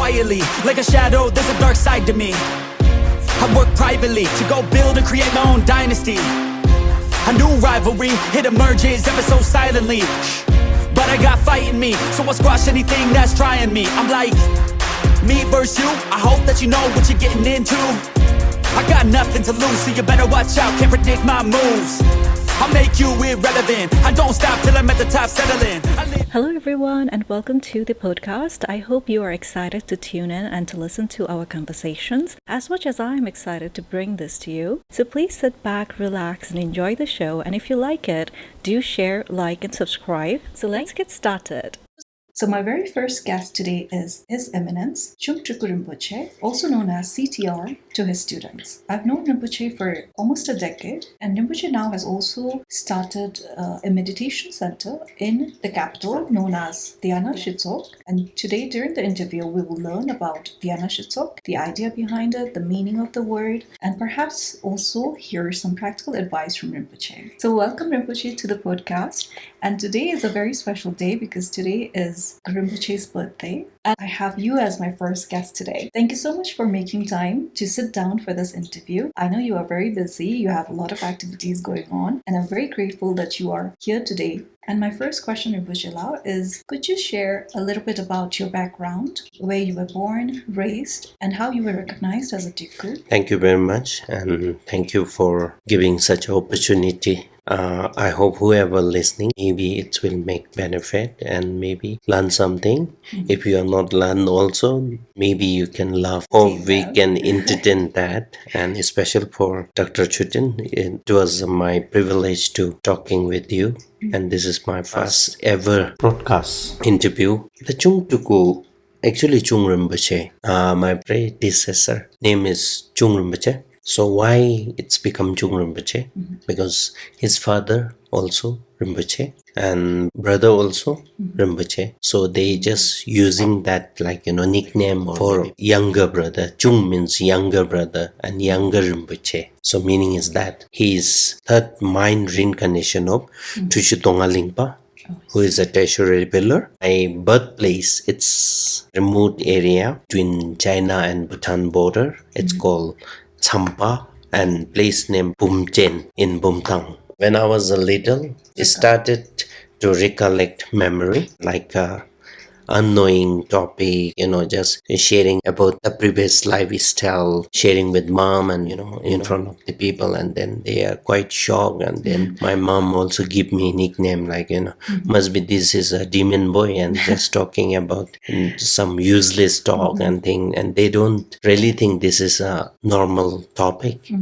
quietly. Like a shadow, there's a dark side to me. I work privately to go build and create my own dynasty. A new rivalry, it emerges ever so silently. But I got fight in me, so I'll squash anything that's trying me. I'm like, me versus you, I hope that you know what you're getting into. I got nothing to lose, so you better watch out, can't predict my moves. I'll make you irrelevant, I don't stop till I'm at the top settling. Hello everyone and welcome to the podcast. I hope you are excited to tune in and to listen to our conversations as much as I am excited to bring this to you. So please sit back, relax and enjoy the show, and if you like it, do share, like and subscribe. So let's get started. So my very first guest today is His Eminence, Chung Tulku Rinpoche, also known as CTR to his students. I've known Rinpoche for almost a decade, and Rinpoche now has also started a meditation center in the capital known as Dhyana Zhitshok. And today during the interview, we will learn about Dhyana Zhitshok, the idea behind it, the meaning of the word, and perhaps also hear some practical advice from Rinpoche. So welcome Rinpoche to the podcast. And today is a very special day because today is Rinpoche's birthday. And I have you as my first guest today. Thank you so much for making time to sit down for this interview. I know you are very busy, you have a lot of activities going on, and I'm very grateful that you are here today. And my first question, Rinpoche Lao, is could you share a little bit about your background, where you were born, raised, and how you were recognized as a Tulku? Thank you very much, and thank you for giving such an opportunity. I hope whoever listening, maybe it will make benefit and maybe learn something. If you are not learn also, maybe you can laugh or we can entertain that. And especially for Dr. Choden, it was my privilege to talking with you. And this is my first ever broadcast interview. The Chung Tulku, actually Chung Rinpoche, my predecessor name is Chung Rinpoche. So why it's become Chung Rinpoche? Because his father also Rinpoche and brother also Rinpoche. So they just using that nickname for younger brother. Chung means younger brother and younger Rinpoche. So meaning is that he is third mind reincarnation of Trulku Lingpa, who is a tertiary pillar. My birthplace, it's remote area between China and Bhutan border. It's called Champa and place name Bumchen in Bhutan. When I was a little, I started to recollect memory like unknowing topic, just sharing about the previous lifestyle, sharing with mom and, in front of the people, and then they are quite shocked. And then my mom also give me nickname must be this is a demon boy and just talking about some useless talk and thing. And they don't really think this is a normal topic.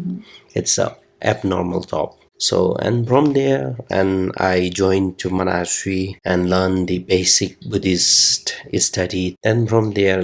It's a abnormal topic. So, and from there, and I joined to monastery and learned the basic Buddhist study. Then from there,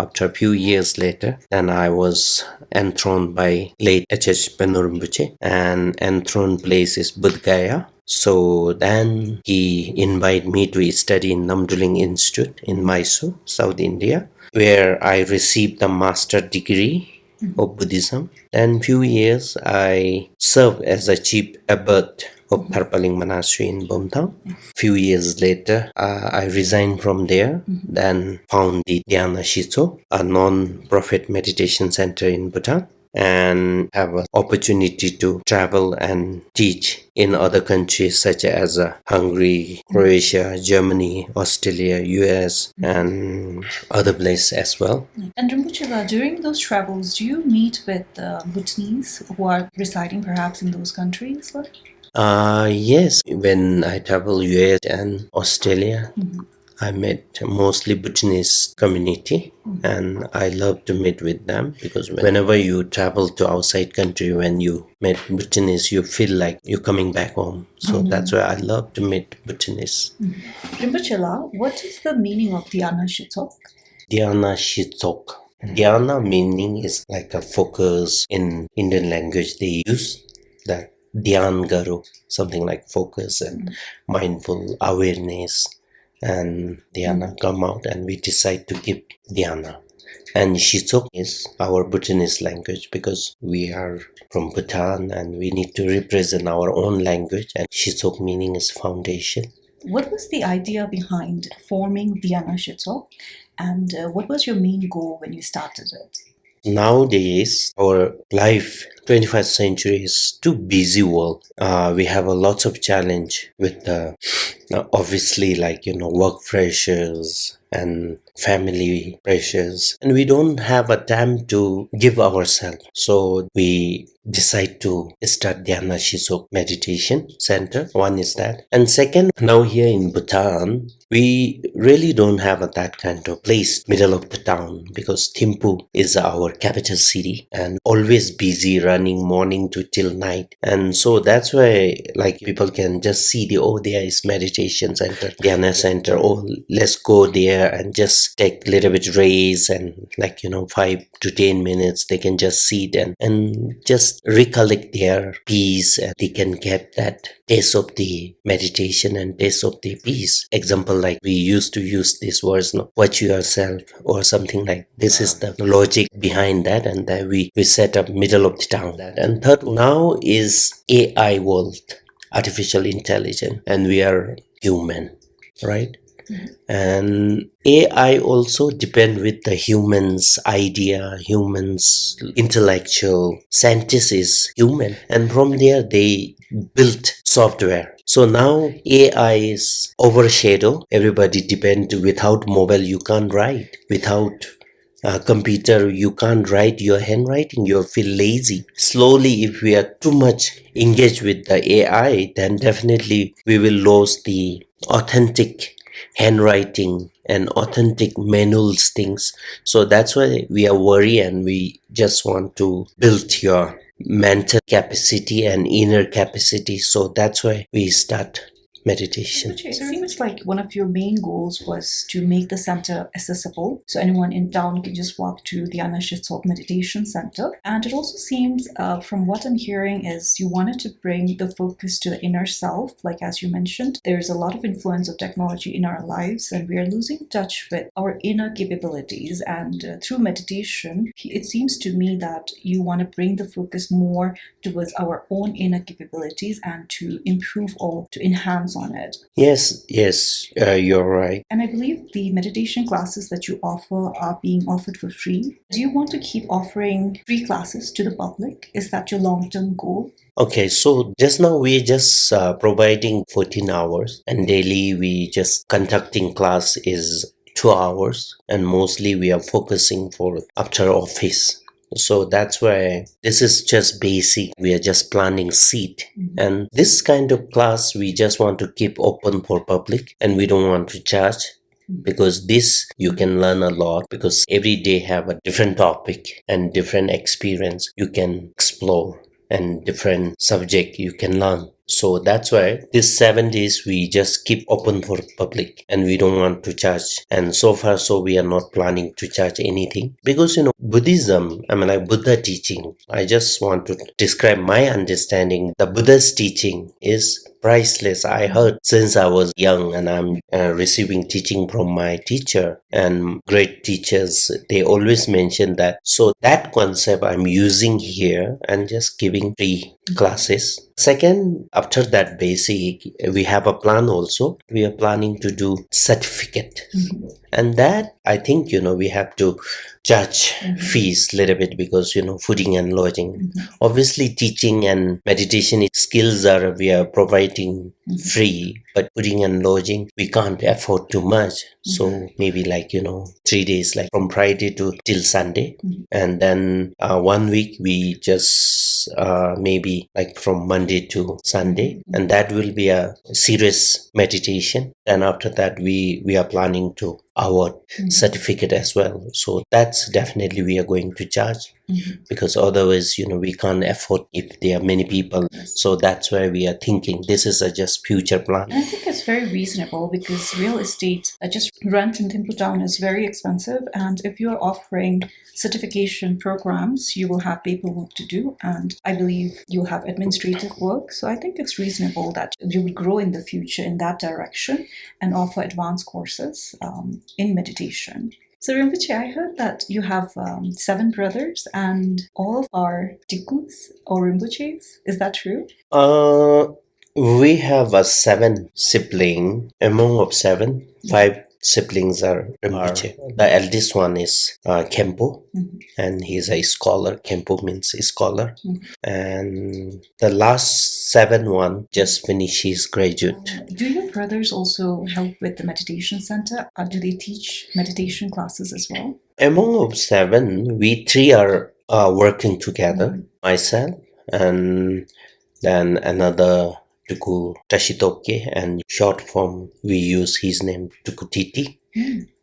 after a few years later, then I was enthroned by late H.H. Rinpoche, and enthroned place is Bodh Gaya. So then he invited me to study in Namduling Institute in Mysore, South India, where I received a master degree of Buddhism. Then few years I served as a chief abbot of Parpaling Monastery in Bhutan. Few years later, I resigned from there, then found the Dhyana Zhitshok, a non-profit meditation center in Bhutan, and have an opportunity to travel and teach in other countries such as Hungary, Croatia, Germany, Australia, US, and other places as well. And Rinpoche, during those travels, do you meet with Bhutanese who are residing perhaps in those countries? Yes, when I travel US and Australia, I met mostly Bhutanese community, and I love to meet with them because whenever you travel to outside country, when you meet Bhutanese, you feel like you're coming back home. So that's why I love to meet Bhutanese. Rinpoche Lao, what is the meaning of Dhyana Zhitshok? Dhyana Zhitshok. Dhyana meaning is like a focus. In Indian language they use that Dhyan Garu, something like focus and mindful awareness. And Dhyana come out and we decide to give Dhyana. And Zhitshok is our Bhutanese language because we are from Bhutan and we need to represent our own language, and Zhitshok meaning is foundation. What was the idea behind forming Dhyana Zhitshok? And what was your main goal when you started it? Nowadays, our life, 21st century, is too busy world. We have a lots of challenge with the obviously work pressures and family pressures, and we don't have a time to give ourselves. So we decide to start Dhyana Zhitshok meditation center. One is that, and second, now here in Bhutan, we really don't have that kind of place middle of the town, because Thimphu is our capital city and always busy running morning to till night. And so that's why people can just see there is meditation center, Dhyana center. Oh, let's go there and just take a little bit raise, and 5 to 10 minutes they can just sit and just recollect their peace, and they can get that taste of the meditation and taste of the peace. Example, like we used to use this words, no, watch yourself or something like this. Is the logic behind that, and that we set up middle of the town. And third now is AI world, artificial intelligence, and we are human, right? And AI also depend with the humans idea, humans intellectual. Scientist is human, and from there they built software. So now AI is overshadow. Everybody depend. Without mobile you can't write. Without computer you can't write your handwriting. You feel lazy. Slowly, if we are too much engaged with the AI, then definitely we will lose the authentic handwriting and authentic manuals things. So that's why we are worried, and we just want to build your mental capacity and inner capacity. So that's why we start meditation. It seems like one of your main goals was to make the center accessible, so anyone in town can just walk to the Dhyana Zhitshok Meditation Center. And it also seems, from what I'm hearing, is you wanted to bring the focus to the inner self. Like as you mentioned, there's a lot of influence of technology in our lives, and we are losing touch with our inner capabilities. And through meditation, it seems to me that you want to bring the focus more towards our own inner capabilities and to improve or to enhance on it. Yes, you're right. And I believe the meditation classes that you offer are being offered for free. Do you want to keep offering free classes to the public? Is that your long-term goal? Okay, so just now we're just providing 14 hours, and daily we just conducting class is 2 hours, and mostly we are focusing for after office. So that's why this is just basic. We are just planting seed. And this kind of class we just want to keep open for public, and we don't want to charge, because this you can learn a lot, because every day have a different topic and different experience you can explore, and different subject you can learn. So that's why this 7 days we just keep open for public, and we don't want to charge. And so far, so we are not planning to charge anything, because Buddhism, Buddha teaching, I just want to describe my understanding. The Buddha's teaching is priceless. I heard since I was young, and I'm receiving teaching from my teacher and great teachers. They always mention that. So that concept I'm using here and just giving free classes. Second, after that basic, we have a plan also. We are planning to do certificate. And that, I think, we have to charge fees little bit, because, fooding and lodging. Obviously, teaching and meditation skills we are providing free, but fooding and lodging, we can't afford too much. So maybe 3 days, like from Friday to till Sunday. And then 1 week, we just maybe from Monday to Sunday. And that will be a serious meditation. And after that, we are planning to award certificate as well. So that's definitely we are going to charge, because otherwise, we can't afford if there are many people. So that's why we are thinking this is a just future plan. And I think it's very reasonable, because real estate, just rent in Thimphu town is very expensive. And if you're offering certification programs, you will have paperwork to do. And I believe you'll have administrative work. So I think it's reasonable that you would grow in the future in that direction and offer advanced courses in meditation. So Rinpoche, I heard that you have 7 brothers, and all are trulkus or Rinpoches. Is that true? We have a 7 sibling. Among of 7, 5 siblings are Rinpoche. The eldest one is Kempo, and he's a scholar. Kempo means scholar. And the last 7 just finished his graduate. Do your brothers also help with the meditation center? Do they teach meditation classes as well? Among of 7, we 3 are working together. Myself and then another Tuku Tashitoke, and short form we use his name Tuku Titi.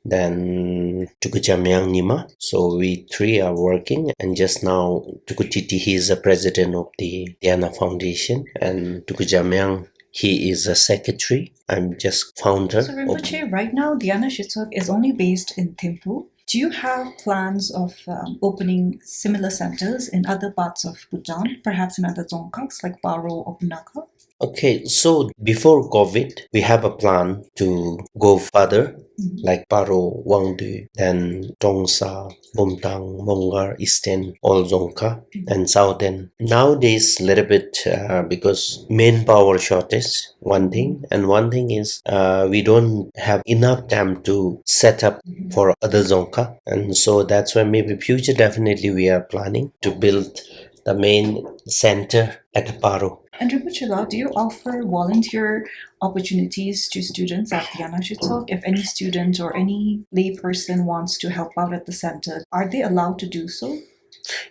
Then Tuku Jamyang Nima. So we 3 are working, and just now Tuku Titi, he is the president of the Dhyana Foundation, and Tuku Jamyang, he is a secretary. I'm just founder. So Rinpoche, right now Dhyana Zhitshok is only based in Thimphu. Do you have plans of opening similar centers in other parts of Bhutan, perhaps in other dzongkhas like Paro or Punakha? Okay, so before COVID, we have a plan to go further, like Paro, Wangdu, then Tongsa, Bumtang, Mongar, Eastern, all Dzongkha, and Southern. Nowadays, little bit because manpower shortage, one thing, and one thing is we don't have enough time to set up for other Dzongkha, and so that's why maybe future definitely we are planning to build the main center at Paro. And Rinpoche, do you offer volunteer opportunities to students at Dhyana Zhitshok? If any student or any lay person wants to help out at the center, are they allowed to do so?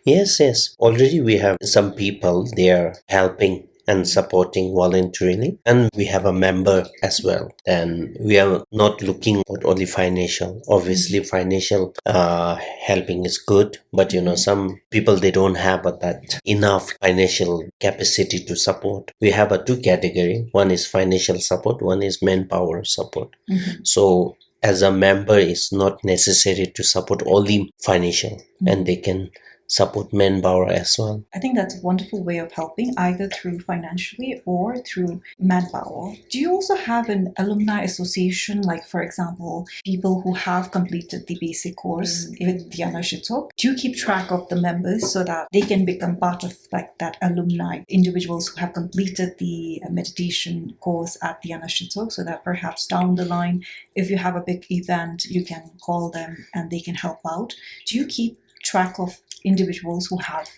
Yes. Already we have some people, they are helping and supporting voluntarily, and we have a member as well. And we are not looking at only financial. Obviously financial helping is good, but some people, they don't have that enough financial capacity to support. We have a 2 category. One is financial support, one is manpower support. So as a member, it's not necessary to support only financial, and they can support manpower as well. I think that's a wonderful way of helping, either through financially or through manpower. Do you also have an alumni association, like for example, people who have completed the basic course with Dhyana Zhitshok? Do you keep track of the members so that they can become part of like that alumni, individuals who have completed the meditation course at Dhyana Zhitshok, so that perhaps down the line, if you have a big event, you can call them and they can help out? Do you keep track of individuals who have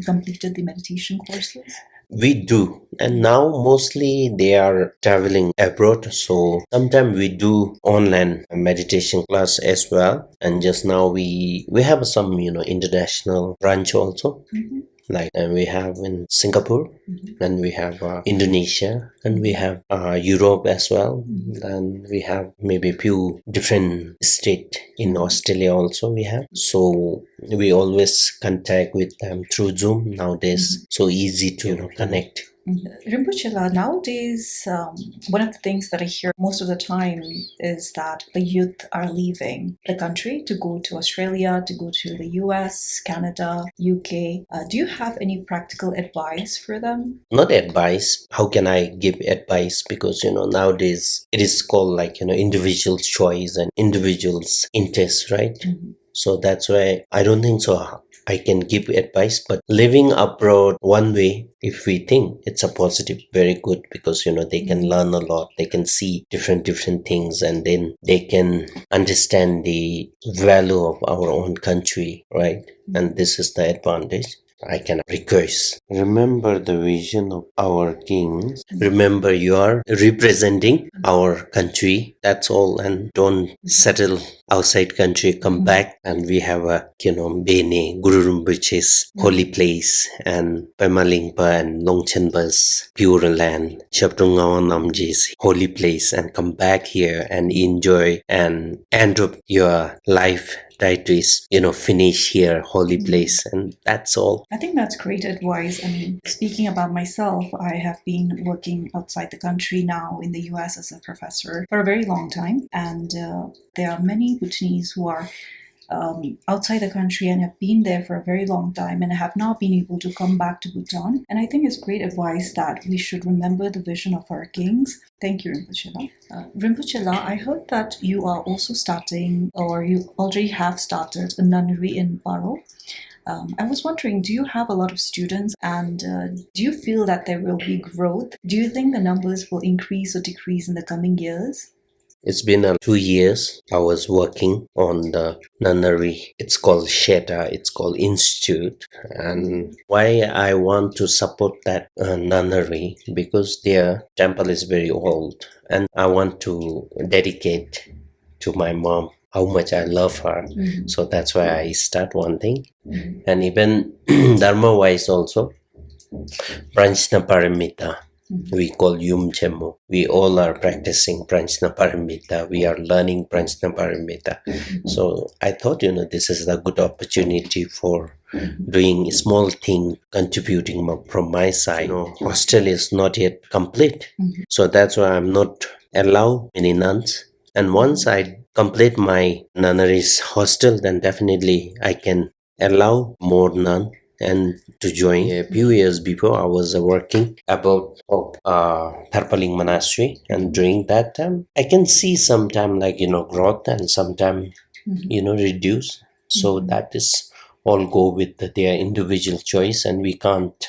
completed the meditation courses? We do, and now mostly they are traveling abroad, so sometimes we do online meditation class as well. And just now we have some international branch also. Like, and we have in Singapore, and we have Indonesia, and we have Europe as well, and we have maybe a few different states in Australia also we have. So we always contact with them through Zoom nowadays, so easy to connect. Rinpoche, nowadays, one of the things that I hear most of the time is that the youth are leaving the country to go to Australia, to go to the US, Canada, UK. Do you have any practical advice for them? Not advice. How can I give advice? Because nowadays it is called like individual's choice and individual's interest, right? So that's why I don't think so I can give advice. But living abroad one way, if we think it's a positive, very good, because they can learn a lot, they can see different things, and then they can understand the value of our own country, right? And this is the advantage I can request. Remember the vision of our kings. Remember you are representing our country. That's all. And don't settle outside country. Come back, and we have a Bene Guru Rinpoche's holy place, and Pemalingpa and Longchenpa's pure land, Shabdungawan Namji's holy place, and come back here and enjoy and end up your life. Try to finish here, holy place, and that's all. I think that's great advice. I mean, speaking about myself, I have been working outside the country now in the US as a professor for a very long time, and there are many Bhutanese who are outside the country and have been there for a very long time and have now been able to come back to Bhutan. And I think it's great advice that we should remember the vision of our kings. Thank you, Rinpoche. Rinpoche, I heard that you are also starting, or you already have started, a nunnery in Paro. I was wondering, do you have a lot of students, and do you feel that there will be growth? Do you think the numbers will increase or decrease in the coming years? It's been 2 years. I was working on the nunnery. It's called Sheta. It's called Institute. And why I want to support that nunnery, because their temple is very old, and I want to dedicate to my mom how much I love her. So that's why I start one thing. And even Dharma wise also, Pranchna Paramita. We call Yum Chemo. We all are practicing Pranchna Paramita. We are learning Pranchna Paramita. So I thought, this is a good opportunity for doing a small thing, contributing from my side. Hostel is not yet complete. So that's why I'm not allowed many nuns. And once I complete my nunnery's hostel, then definitely I can allow more nuns and to join. A few years before, I was working about Tharpaling Monastery, and during that time, I can see sometime growth and sometime reduce. So that is all go with their individual choice, and we can't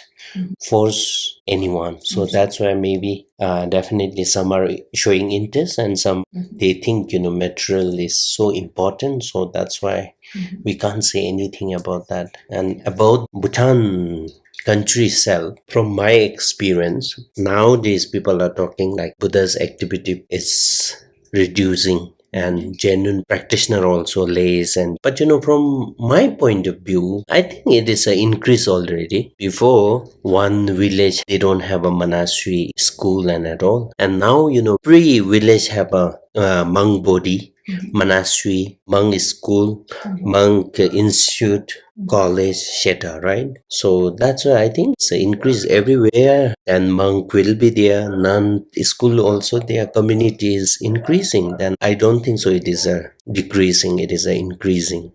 force anyone. So that's why maybe definitely some are showing interest, and some they think material is so important. So that's why we can't say anything about that. And about Bhutan country itself, from my experience, nowadays people are talking like Buddha's activity is reducing, and genuine practitioner also lays. But from my point of view, I think it is an increase already. Before, one village they don't have a monastery school and at all, and now every village have a monk body, monastery, monk school, monk institute, college, sheta, right? So that's why I think it's an increase everywhere, and monk will be there, nun school also, their community is increasing. Then I don't think so it is a decreasing, it is a increasing.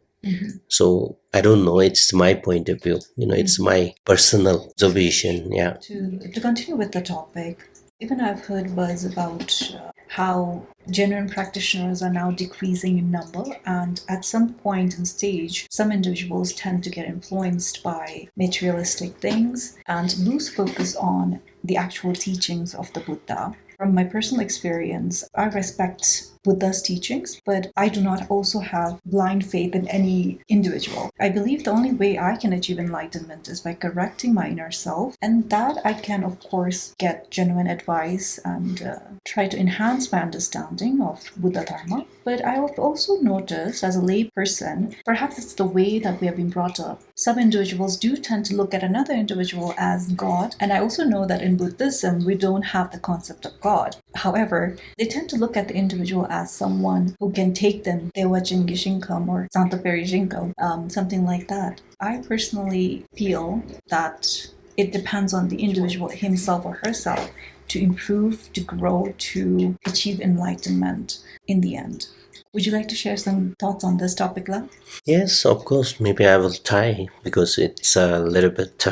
So I don't know, it's my point of view, it's my personal observation. Yeah. To continue with the topic, even I've heard words about how genuine practitioners are now decreasing in number, and at some point and stage, some individuals tend to get influenced by materialistic things and lose focus on the actual teachings of the Buddha. From my personal experience, I respect Buddha's teachings, but I do not also have blind faith in any individual. I believe the only way I can achieve enlightenment is by correcting my inner self, and that I can, of course, get genuine advice and try to enhance my understanding of Buddha Dharma. But I have also noticed, as a lay person, perhaps it's the way that we have been brought up. Some individuals do tend to look at another individual as God, and I also know that in Buddhism, we don't have the concept of God. However, they tend to look at the individual as someone who can take them, Dewa Jingi Shinkam or Santa Peri Jinkam, something like that. I personally feel that it depends on the individual himself or herself to improve, to grow, to achieve enlightenment in the end. Would you like to share some thoughts on this topic, La? Yes, of course. Maybe I will try, because it's a little bit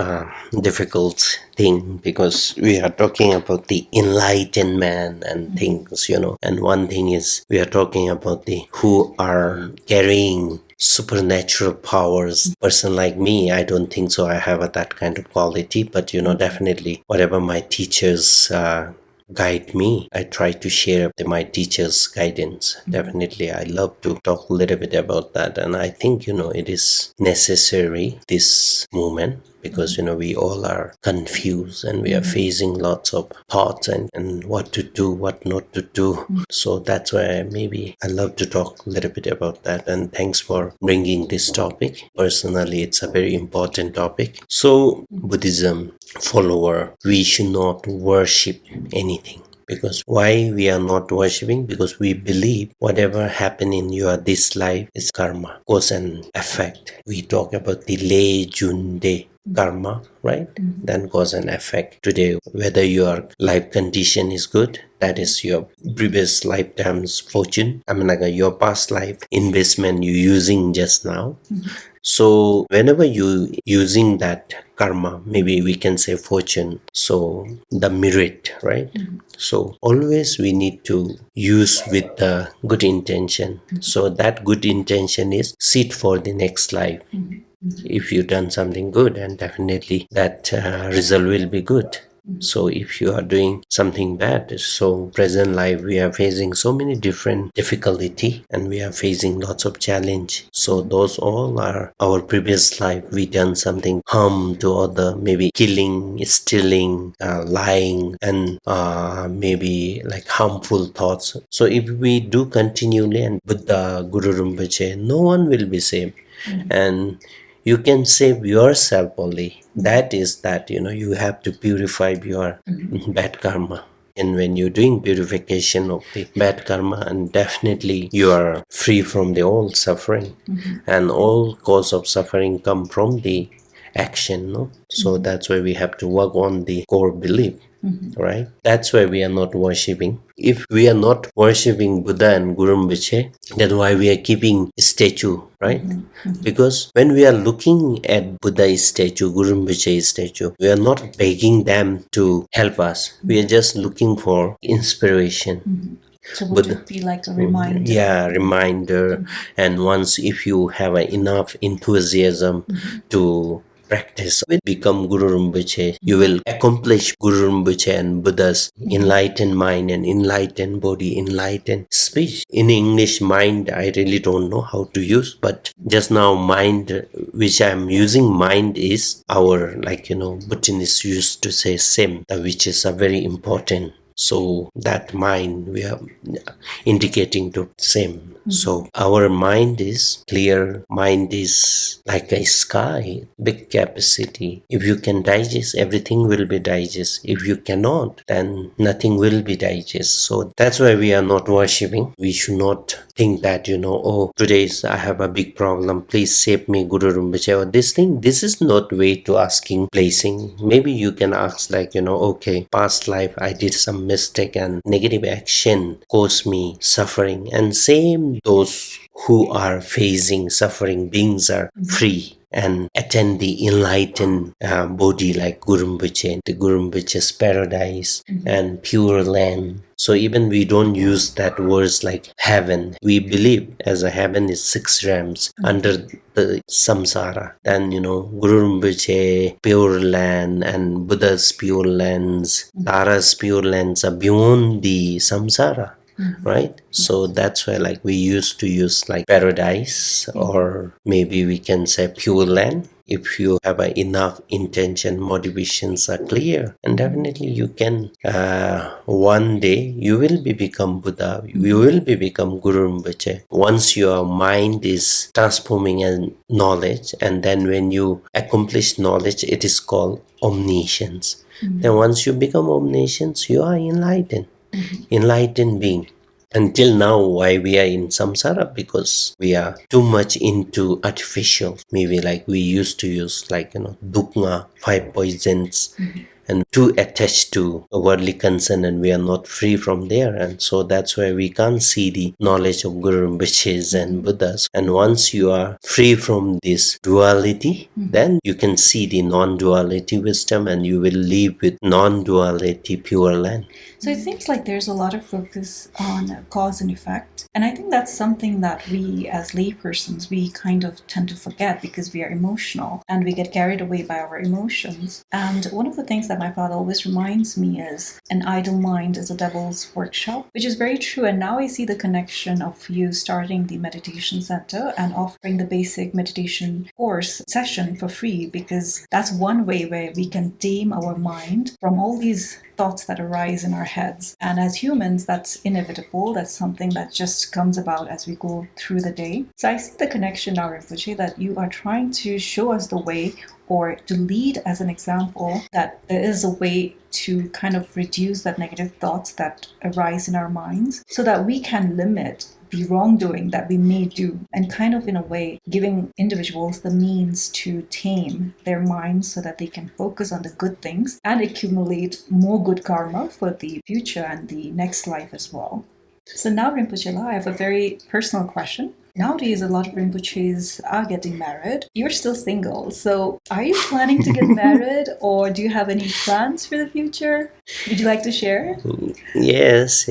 difficult thing, because we are talking about the enlightenment and things, and one thing is we are talking about the who are carrying supernatural powers. Person like me, I don't think so I have that kind of quality, but definitely whatever my teachers guide me, I try to share my teacher's guidance. Definitely I love to talk a little bit about that, and I think it is necessary this moment, because we all are confused and we are facing lots of thoughts and what to do, what not to do. So that's why maybe I love to talk a little bit about that, and thanks for bringing this topic. Personally, it's a very important topic. So Buddhism follower, we should not worship anything. Because why we are not worshipping? Because we believe whatever happened in your this life is karma, cause and effect. We talk about the lei jun de karma, right? Then cause and effect. Today, whether your life condition is good, that is your previous lifetime's fortune. Your past life investment you using just now. So whenever you using that karma, maybe we can say fortune, so the merit, right? So always we need to use with the good intention. So that good intention is seed for the next life. If you've done something good, and definitely that result will be good. So if you are doing something bad, so present life we are facing so many different difficulty and we are facing lots of challenge. So those all are our previous life. We done something harm to other, maybe killing, stealing, lying, and maybe like harmful thoughts. So if we do continually, and Buddha, Guru Rinpoche, no one will be saved. And you can save yourself only. That is that, you have to purify your bad karma. And when you're doing purification of the bad karma, and definitely you are free from the all suffering. And all cause of suffering come from the action, no? So that's why we have to work on the core belief. Right? That's why we are not worshipping. If we are not worshipping Buddha and Guru Rinpoche, then why we are keeping statue, right? Because when we are looking at Buddha's statue, Guru Rinpoche's statue, we are not begging them to help us. We are just looking for inspiration. So would it be like a reminder? Yeah, reminder. And once if you have enough enthusiasm to practice, will become Guru Rinpoche. You will accomplish Guru Rinpoche and Buddha's enlightened mind and enlightened body, enlightened speech. In English, mind, I really don't know how to use, but just now mind, which I'm using, mind is our, Bhutanese used to say same, which is a very important. So that mind we are indicating to same. So our mind is clear, mind is like a sky, big capacity. If you can digest, everything will be digest. If you cannot, then nothing will be digest. So that's why we are not worshipping. We should not think that, today I have a big problem, please save me, Guru Rinpoche, or this thing. This is not way to asking blessing. Maybe you can ask okay, past life I did some mistake and negative action caused me suffering, and same those who are facing suffering beings are free and attend the enlightened body like Guru Rinpoche, the Guru Rinpoche's paradise and pure land. So even we don't use that words like heaven. We believe as a heaven is 6 realms under the samsara. Then, Guru Rinpoche, pure land, and Buddha's pure lands, Tara's pure lands are beyond the samsara. Right? So that's why we used to use paradise, or maybe we can say pure land. If you have enough intention, motivations are clear, and definitely you can one day you will become Buddha, you will become Guru Rinpoche. Once your mind is transforming in knowledge, and then when you accomplish knowledge, it is called omniscience. Then once you become omniscience, you are enlightened. Enlightened being. Until now, why we are in samsara? Because we are too much into artificial. Maybe we used to use dukha, 5 poisons, and too attached to worldly concern, and we are not free from there. And so that's why we can't see the knowledge of Guru Rinpoches and Buddhas. And once you are free from this duality, then you can see the non-duality wisdom, and you will live with non-duality pure land. So it seems like there's a lot of focus on cause and effect. And I think that's something that we as laypersons, we kind of tend to forget because we are emotional and we get carried away by our emotions. And one of the things that my father always reminds me is an idle mind is a devil's workshop, which is very true. And now I see the connection of you starting the meditation center and offering the basic meditation course session for free, because that's one way where we can tame our mind from all these thoughts that arise in our heads. And as humans, that's inevitable. That's something that just comes about as we go through the day. So I see the connection now, Rinpoche, that you are trying to show us the way, or to lead as an example, that there is a way to kind of reduce that negative thoughts that arise in our minds, so that we can limit the wrongdoing that we may do, and kind of in a way giving individuals the means to tame their minds so that they can focus on the good things and accumulate more good karma for the future and the next life as well. So now, Rinpoche, I have a very personal question. nowadays a lot of Rinpoches are getting married. You're still single, so are you planning to get married, or do you have any plans for the future? Would you like to share? Yes.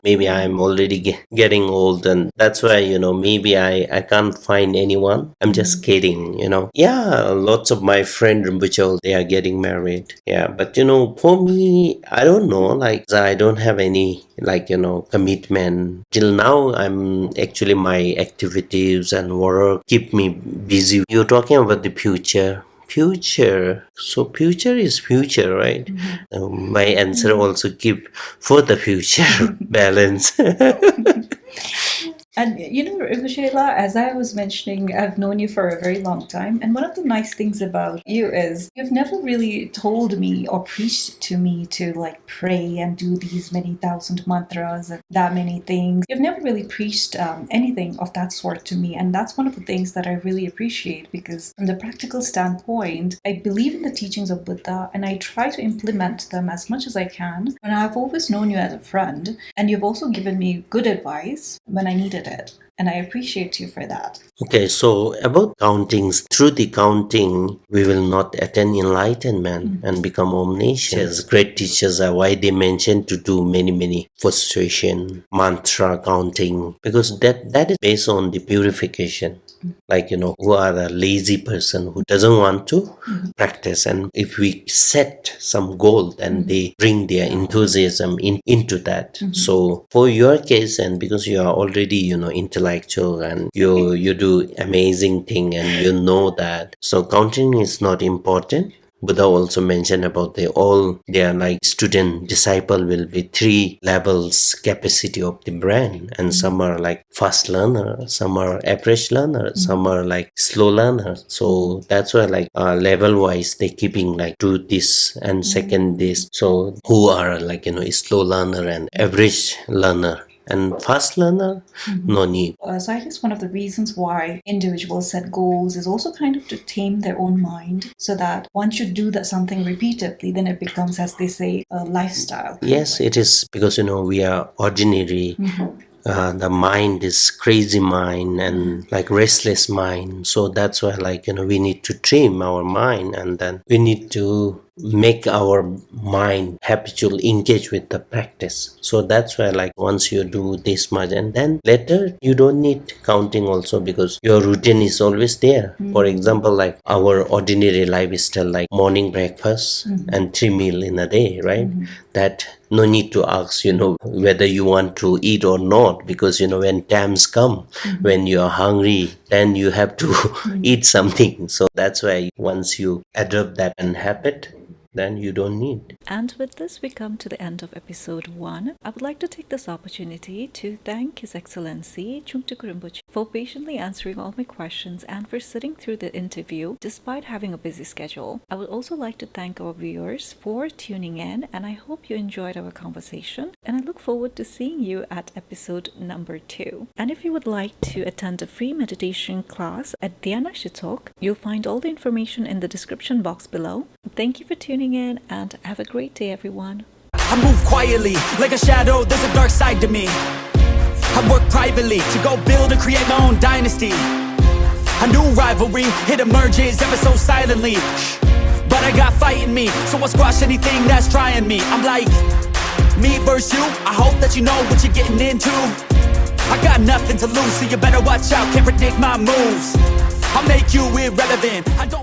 Maybe I'm already getting old, and that's why, maybe I can't find anyone. I'm just kidding, Yeah, lots of my friend Rinpoche, they are getting married. Yeah, but, for me, I don't know, like, I don't have any, commitment. Till now, my activities and work keep me busy. You're talking about the future. So future is future, right? My answer also keep for the future balance. And Rinpoche, as I was mentioning, I've known you for a very long time. And one of the nice things about you is you've never really told me or preached to me to pray and do these many thousand mantras and that many things. You've never really preached anything of that sort to me. And that's one of the things that I really appreciate, because from the practical standpoint, I believe in the teachings of Buddha and I try to implement them as much as I can. And I've always known you as a friend, and you've also given me good advice when I needed it, and I appreciate you for that. Okay, so about countings, through the counting, we will not attain enlightenment and become omniscience. Great teachers are why they mention to do many frustration, mantra counting, because that is based on the purification. Who are a lazy person who doesn't want to practice. And if we set some goal, then they bring their enthusiasm into that. So for your case, and because you are already, intellectual and you do amazing thing and you know that. So counting is not important. Buddha also mentioned about their student disciple will be 3 levels capacity of the brain, and some are fast learner, some are average learner, some are slow learner. So that's why level wise they keeping do this and second this. So who are slow learner and average learner. And fast learner, no need. So I guess one of the reasons why individuals set goals is also kind of to tame their own mind, so that once you do something repeatedly, then it becomes, as they say, a lifestyle. Yes, it is, because we are ordinary. The mind is crazy mind and restless mind. So that's why we need to trim our mind, and then we need to make our mind habitual engage with the practice. So that's why once you do this much, and then later you don't need counting also, because your routine is always there. For example, our ordinary lifestyle, morning breakfast and 3 meal in a day, right? That no need to ask whether you want to eat or not, because when times come when you are hungry, then you have to eat something. So that's why once you adopt that and habit, then you don't need. And with this, we come to the end of episode 1. I would like to take this opportunity to thank His Excellency Chung Tulku Rinpoche for patiently answering all my questions and for sitting through the interview despite having a busy schedule. I would also like to thank our viewers for tuning in, and I hope you enjoyed our conversation, and I look forward to seeing you at episode number 2. And if you would like to attend a free meditation class at Dhyana Zhitshok, you'll find all the information in the description box below. Thank you for tuning in, and have a great day, everyone. I move quietly, like a shadow, there's a dark side to me. I work privately to go build and create my own dynasty. A new rivalry, it emerges ever so silently. But I got fight in me, so I'll squash anything that's trying me. I'm like, me versus you, I hope that you know what you're getting into. I got nothing to lose, so you better watch out, can't predict my moves. I'll make you irrelevant, I don't